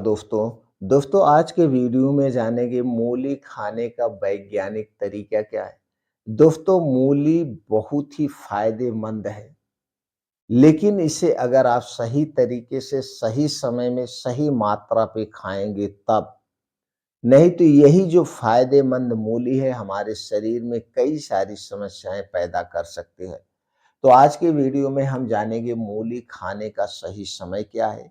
दोस्तों आज के वीडियो में जानेंगे मूली खाने का वैज्ञानिक तरीका क्या है। दोस्तों मूली बहुत ही फायदेमंद है, लेकिन इसे अगर आप सही तरीके से सही समय में सही मात्रा पे खाएंगे तब, नहीं तो यही जो फायदेमंद मूली है हमारे शरीर में कई सारी समस्याएं पैदा कर सकते हैं। तो आज के वीडियो में हम जानेंगे मूली खाने का सही समय क्या है,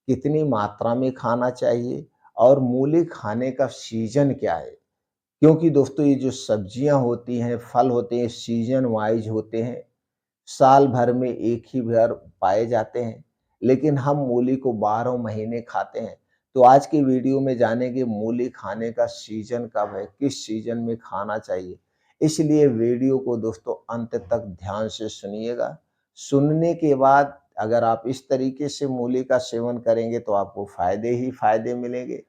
कितनी मात्रा में खाना चाहिए और मूली खाने का सीजन क्या है। क्योंकि दोस्तों ये जो सब्जियां होती हैं, फल होते हैं, सीजन वाइज होते हैं, साल भर में एक ही बार पाए जाते हैं, लेकिन हम मूली को 12 महीने खाते हैं। तो आज के वीडियो में जानेंगे मूली खाने का सीजन कब है, किस सीजन में खाना चाहिए। इसलिए वीडियो को दोस्तों अंत तक ध्यान से सुनिएगा। सुनने के बाद अगर आप इस तरीके से मूली का सेवन करेंगे तो आपको फायदे ही फायदे मिलेंगे।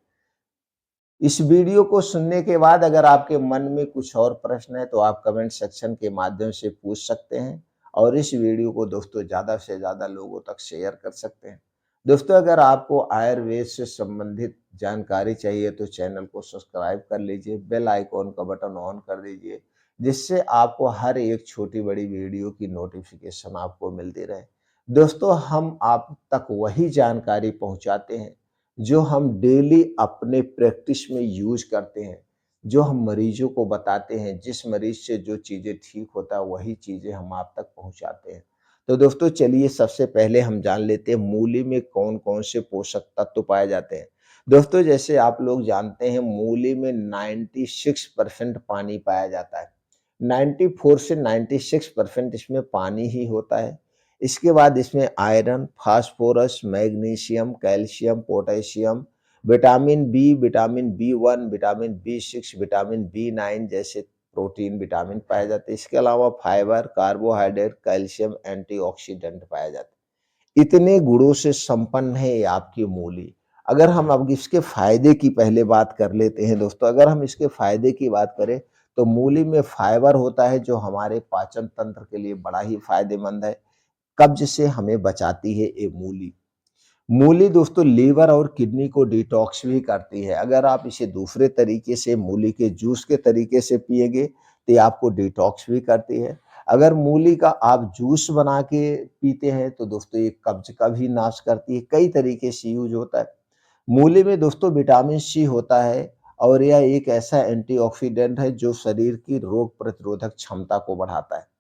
इस वीडियो को सुनने के बाद अगर आपके मन में कुछ और प्रश्न है तो आप कमेंट सेक्शन के माध्यम से पूछ सकते हैं और इस वीडियो को दोस्तों ज़्यादा से ज़्यादा लोगों तक शेयर कर सकते हैं। दोस्तों अगर आपको आयुर्वेद से संबंधित जानकारी चाहिए तो चैनल को सब्सक्राइब कर लीजिए, बेल आइकॉन का बटन ऑन कर दीजिए, जिससे आपको हर एक छोटी बड़ी वीडियो की नोटिफिकेशन आपको मिलती रहे। दोस्तों हम आप तक वही जानकारी पहुंचाते हैं जो हम डेली अपने प्रैक्टिस में यूज करते हैं, जो हम मरीजों को बताते हैं, जिस मरीज से जो चीज़ें ठीक होता है वही चीज़ें हम आप तक पहुंचाते हैं। तो दोस्तों चलिए सबसे पहले हम जान लेते हैं मूली में कौन-कौन से पोषक तत्व पाए जाते हैं। दोस्तों जैसे आप लोग जानते हैं मूली में 96% पानी पाया जाता है। 94 से 96% इसमें पानी ही होता है। इसके बाद इसमें iron, phosphorus, magnesium, calcium, potassium, vitamin B, vitamin B one, vitamin बी6, विटामिन बी9 जैसे प्रोटीन विटामिन पाए जाते हैं। इसके अलावा फाइबर, कार्बोहाइड्रेट, कैल्शियम, एंटीऑक्सीडेंट पाए जाते हैं। इतने गुणों से संपन्न है ये आपकी मूली। अगर हम अब इसके फायदे की पहले बात कर लेते हैं दोस्तों, अगर हम इसके फायदे की बात करें तो मूली में फाइबर होता है जो हमारे पाचन तंत्र के लिए बड़ा ही फायदेमंद है। कब्ज से हमें बचाती है ये मूली। मूली दोस्तों लीवर और किडनी को डिटॉक्स भी करती है। अगर आप इसे दूसरे तरीके से मूली के जूस के तरीके से पिएंगे तो ये आपको डिटॉक्स भी करती है। अगर मूली का आप जूस बना के पीते हैं तो दोस्तों ये कब्ज का भी नाश करती है। कई तरीके से यूज होता है। मूली में दोस्तों विटामिन सी होता है और यह एक ऐसा एंटीऑक्सीडेंट है जो शरीर की रोग प्रतिरोधक क्षमता को बढ़ाता है।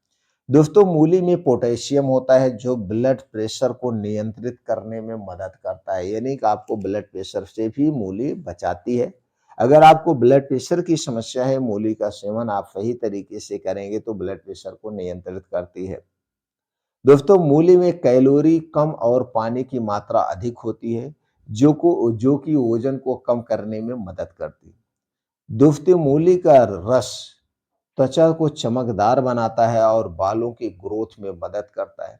दोस्तों मूली में पोटेशियम होता है जो ब्लड प्रेशर को नियंत्रित करने में मदद करता है, यानी कि आपको ब्लड प्रेशर से भी मूली बचाती है। अगर आपको ब्लड प्रेशर की समस्या है, मूली का सेवन आप सही तरीके से करेंगे तो ब्लड प्रेशर को नियंत्रित करती है। दोस्तों मूली में कैलोरी कम और पानी की मात्रा अधिक होती है जो कि वजन को कम करने में मदद करती है। दोस्तों मूली का रस त्वचा को चमकदार बनाता है और बालों की ग्रोथ में मदद करता है।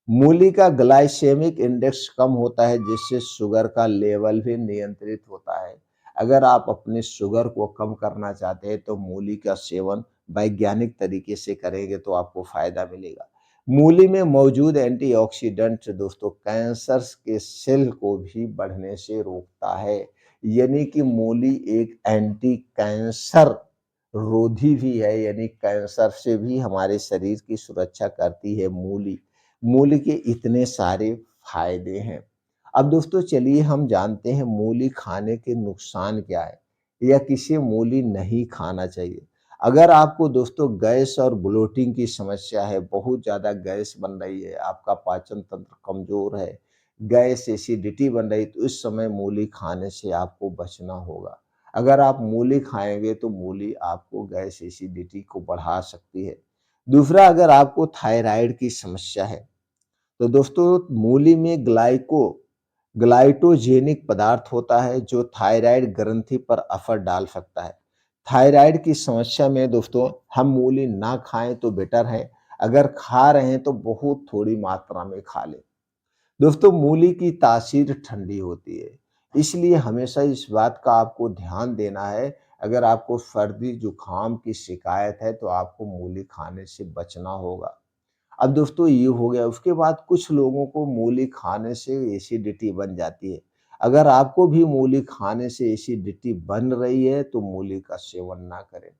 मूली का ग्लाइसेमिक इंडेक्स कम होता है जिससे शुगर का लेवल भी नियंत्रित होता है। अगर आप अपने शुगर को कम करना चाहते हैं तो मूली का सेवन वैज्ञानिक तरीके से करेंगे तो आपको फायदा मिलेगा। मूली में मौजूद एंटीऑक्सीडेंट दोस्तों कैंसर के सेल को भी बढ़ने से रोकता है, यानी कि मूली एक एंटी कैंसर रोधी भी है, यानी कैंसर से भी हमारे शरीर की सुरक्षा करती है मूली। मूली के इतने सारे फायदे हैं। अब दोस्तों चलिए हम जानते हैं मूली खाने के नुकसान क्या है या किसे मूली नहीं खाना चाहिए। अगर आपको दोस्तों गैस और ब्लोटिंग की समस्या है, बहुत ज़्यादा गैस बन रही है, आपका पाचन तंत्र कमज़ोर है, गैस एसिडिटी बन रही है, तो इस समय मूली खाने से आपको बचना होगा। अगर आप मूली खाएँगे तो मूली आपको गैस एसिडिटी को बढ़ा सकती है। दूसरा अगर आपको थायराइड की समस्या है तो दोस्तों मूली में ग्लाइटोजेनिक पदार्थ होता है जो थायराइड ग्रंथि पर असर डाल सकता है। थायराइड की समस्या में दोस्तों हम मूली ना खाएं तो बेटर है। अगर खा रहे हैं तो बहुत थोड़ी मात्रा में खा लें। दोस्तों मूली की तासीर ठंडी होती है, इसलिए हमेशा इस बात का आपको ध्यान देना है। अगर आपको सर्दी जुकाम की शिकायत है तो आपको मूली खाने से बचना होगा। अब दोस्तों ये हो गया, उसके बाद कुछ लोगों को मूली खाने से एसिडिटी बन जाती है। अगर आपको भी मूली खाने से एसिडिटी बन रही है तो मूली का सेवन ना करें।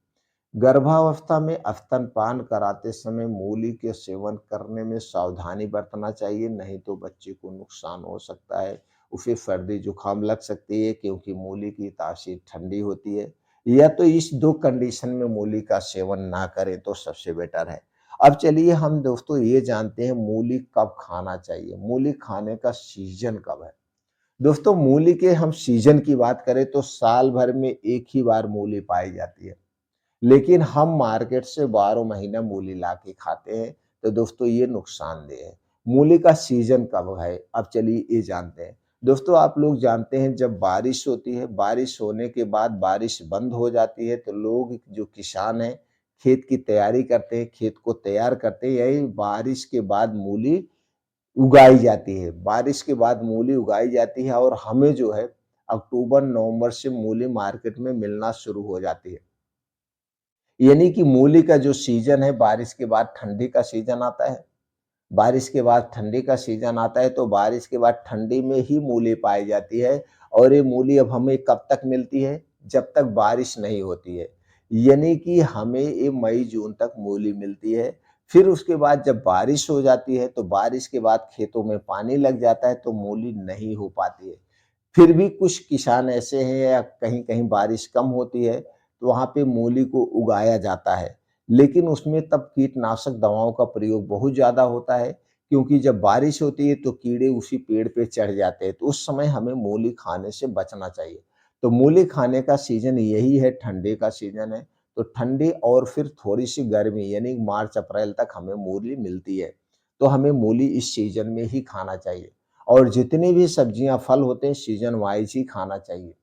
गर्भावस्था में स्तनपान कराते समय मूली के सेवन करने में सावधानी बरतना चाहिए, नहीं तो बच्चे को नुकसान हो सकता है। उसे सर्दी जुकाम लग सकती है क्योंकि मूली की तासीर ठंडी होती है। या तो इस 2 कंडीशन में मूली का सेवन ना करें तो सबसे बेटर है। अब चलिए हम दोस्तों ये जानते हैं मूली कब खाना चाहिए, मूली खाने का सीज़न कब है? दोस्तों मूली के हम सीज़न की बात करें तो साल भर में 1 ही बार मूली पाई जाती है। लेकिन हम मार्केट से 12 महीना मूली लाके खाते हैं, तो दोस्तों ये नुकसानदेह है। मूली का सीज़न कब है? अब चलिए ये जानते हैं। दोस्तों आप लोग जानते हैं जब बारिश होती है, बारिश होने के बाद बारिश बंद हो जाती है, तो लोग जो किसान हैं, खेत की तैयारी करते हैं, खेत को तैयार करते हैं, यही बारिश के बाद मूली उगाई जाती है। बारिश के बाद मूली उगाई जाती है और हमें जो है अक्टूबर-नवंबर से मूली मार्केट में मिलना शुरू हो जाती है। यानी कि मूली का जो सीज़न है, बारिश के बाद ठंडी का सीज़न आता है। बारिश के बाद ठंडी का सीज़न आता है, तो बारिश के बाद ठंडी में ही मूली पाई जाती है और ये मूली अब हमें कब तक मिलती है? जब तक बारिश नहीं होती है। यानी कि हमें ये मई-जून तक मूली मिलती है। फिर उसके बाद जब बारिश हो जाती है, तो बारिश के बाद खेतों में पानी लग जाता है, तो मूली नहीं हो पाती है। फिर भी कुछ किसान ऐसे हैं या कहीं-कहीं बारिश कम होती है, तो वहाँ पे मूली को उगाया जाता है। लेकिन उसमें तब कीटनाशक दवाओं का प्रयोग बहुत ज़्यादा होता है, क्योंकि जब बारिश होती है तो कीड़े उसी पेड़ पे चढ़ जाते हैं, तो उस समय हमें मूली खाने से बचना चाहिए। तो मूली खाने का सीज़न यही है, ठंडी का सीज़न है, तो ठंडी और फिर थोड़ी-सी गर्मी यानी मार्च-अप्रैल तक हमें मूली मिलती है। तो हमें मूली इस सीज़न में ही खाना चाहिए और जितनी भी सब्जियाँ, फल होते हैं सीज़न वाइज़ ही खाना चाहिए।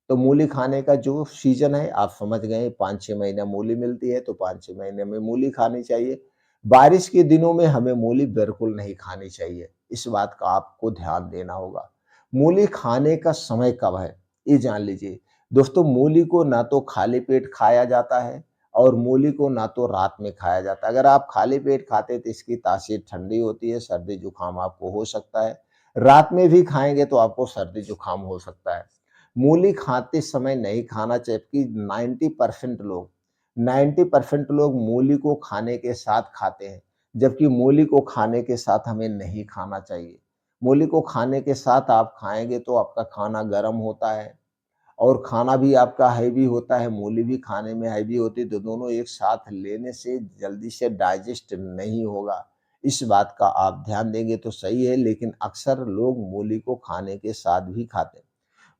तो मूली खाने का जो सीज़न है आप समझ गए 5-6 महीना मूली मिलती है तो 5-6 महीने में मूली खानी चाहिए। बारिश के दिनों में हमें मूली बिल्कुल नहीं खानी चाहिए, इस बात का आपको ध्यान देना होगा। मूली खाने का समय कब है? ये जान लीजिए। दोस्तों मूली को ना तो खाली पेट खाया जाता है और मूली को ना तो रात में खाया जाता है। अगर आप खाली पेट खाते हैं तो इसकी तासीर ठंडी होती है, सर्दी-जुकाम आपको हो सकता है। रात में भी खाएँगे तो आपको सर्दी-जुकाम हो सकता है। मूली खाते समय नहीं खाना चाहिए जबकि 90% लोग मूली को खाने के साथ खाते हैं, जबकि मूली को खाने के साथ हमें नहीं खाना चाहिए। मूली को खाने के साथ आप खाएँगे तो आपका खाना गर्म होता है और खाना भी आपका हेवी होता है, मूली भी खाने में हेवी होती है, तो दोनों एक साथ लेने से जल्दी से डाइजेस्ट नहीं होगा। इस बात का आप ध्यान देंगे तो सही है, लेकिन अक्सर लोग मूली को खाने के साथ भी खाते हैं।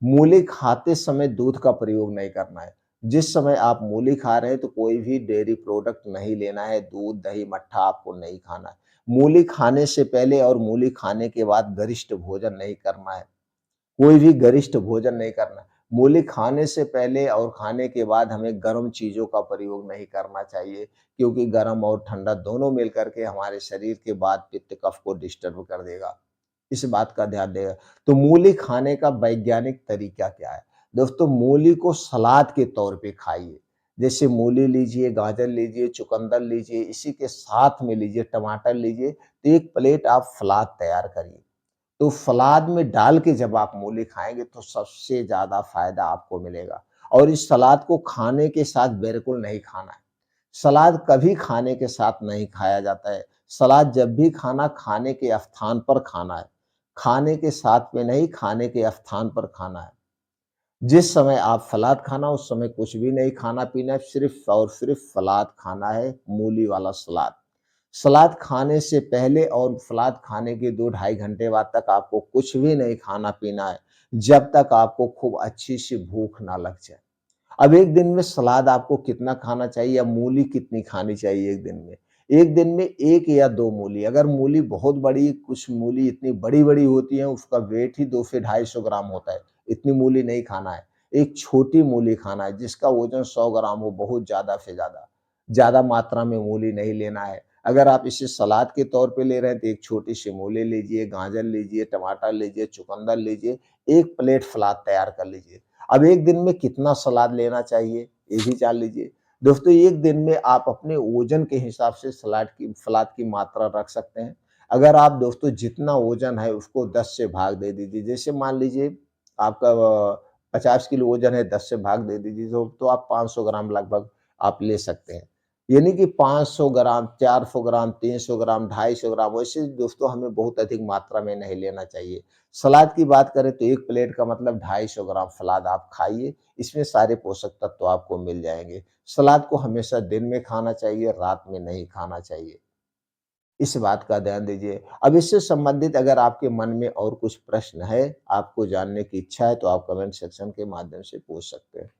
मूली खाते समय दूध का प्रयोग नहीं करना है। जिस समय आप मूली खा रहे हैं तो कोई भी डेयरी प्रोडक्ट नहीं लेना है, दूध, दही, मट्ठा आपको नहीं खाना है। मूली खाने से पहले और मूली खाने के बाद गरिष्ठ भोजन नहीं करना है। कोई भी गरिष्ठ भोजन नहीं करना। मूली खाने से पहले और खाने के बाद हमें गर्म चीज़ों का प्रयोग नहीं करना चाहिए, क्योंकि गर्म और ठंडा दोनों मिल कर के हमारे शरीर के वात, पित्त, कफ को डिस्टर्ब कर देगा। इस बात का ध्यान देगा। तो मूली खाने का वैज्ञानिक तरीका क्या है? दोस्तों मूली को सलाद के तौर पे खाइए। जैसे मूली लीजिए, गाजर लीजिए, चुकंदर लीजिए, इसी के साथ में लीजिए टमाटर लीजिए, तो एक प्लेट आप सलाद तैयार करिए। तो सलाद में डाल के जब आप मूली खाएँगे तो सबसे ज़्यादा फ़ायदा आपको मिलेगा और इस सलाद को खाने के साथ बिल्कुल नहीं खाना है। सलाद कभी खाने के साथ नहीं खाया जाता है। सलाद जब भी खाना खाने के स्थान पर खाना है। खाने के साथ में नहीं, खाने के स्थान पर खाना है। जिस समय आप सलाद खाना उस समय कुछ भी नहीं खाना-पीना है, सिर्फ़ और सिर्फ़ सलाद खाना है, मूली वाला सलाद। सलाद खाने से पहले और सलाद खाने के 2 ढाई घंटे बाद तक आपको कुछ भी नहीं खाना-पीना है, जब तक आपको खूब अच्छी-सी भूख ना लग जाए। अब एक दिन में सलाद आपको कितना खाना चाहिए या मूली कितनी खानी चाहिए एक दिन में? एक दिन में 1 या 2 मूली, अगर मूली बहुत बड़ी कुछ मूली इतनी बड़ी-बड़ी होती हैं, उसका वेट ही 2 से 250 ग्राम होता है, इतनी मूली नहीं खाना है। एक छोटी मूली खाना है जिसका वज़न 100 ग्राम हो, बहुत ज़्यादा से ज़्यादा। ज़्यादा मात्रा में मूली नहीं लेना है। अगर आप इसे सलाद के तौर पे ले रहे हैं तो एक छोटी-सी मूली लीजिए, गाजर लीजिए, टमाटर लीजिए, चुकंदर लीजिए, 1 प्लेट सलाद तैयार कर लीजिए। अब एक दिन में कितना सलाद लेना चाहिए, ये भी जान लीजिए। दोस्तों एक दिन में आप अपने वज़न के हिसाब से सलाद की मात्रा रख सकते हैं। अगर आप दोस्तों जितना वज़न है उसको 10 से भाग दे दीजिए। जैसे मान लीजिए आपका 50 किलो वज़न है, 10 से भाग दे दीजिए तो आप 500 ग्राम लगभग आप ले सकते हैं। यानी कि 500 ग्राम, 400 ग्राम, 300 ग्राम, 250 ग्राम वैसे दोस्तों हमें बहुत अधिक मात्रा में नहीं लेना चाहिए। सलाद की बात करें तो 1 प्लेट का मतलब 250 ग्राम सलाद आप खाइए, इसमें सारे पोषक तत्व आपको मिल जाएँगे। सलाद को हमेशा दिन में खाना चाहिए, रात में नहीं खाना चाहिए। इस बात का ध्यान दीजिए। अब इससे संबंधित अगर आपके मन में और कुछ प्रश्न है, आपको जानने की इच्छा है तो आप कमेंट सेक्शन के माध्यम से पूछ सकते हैं।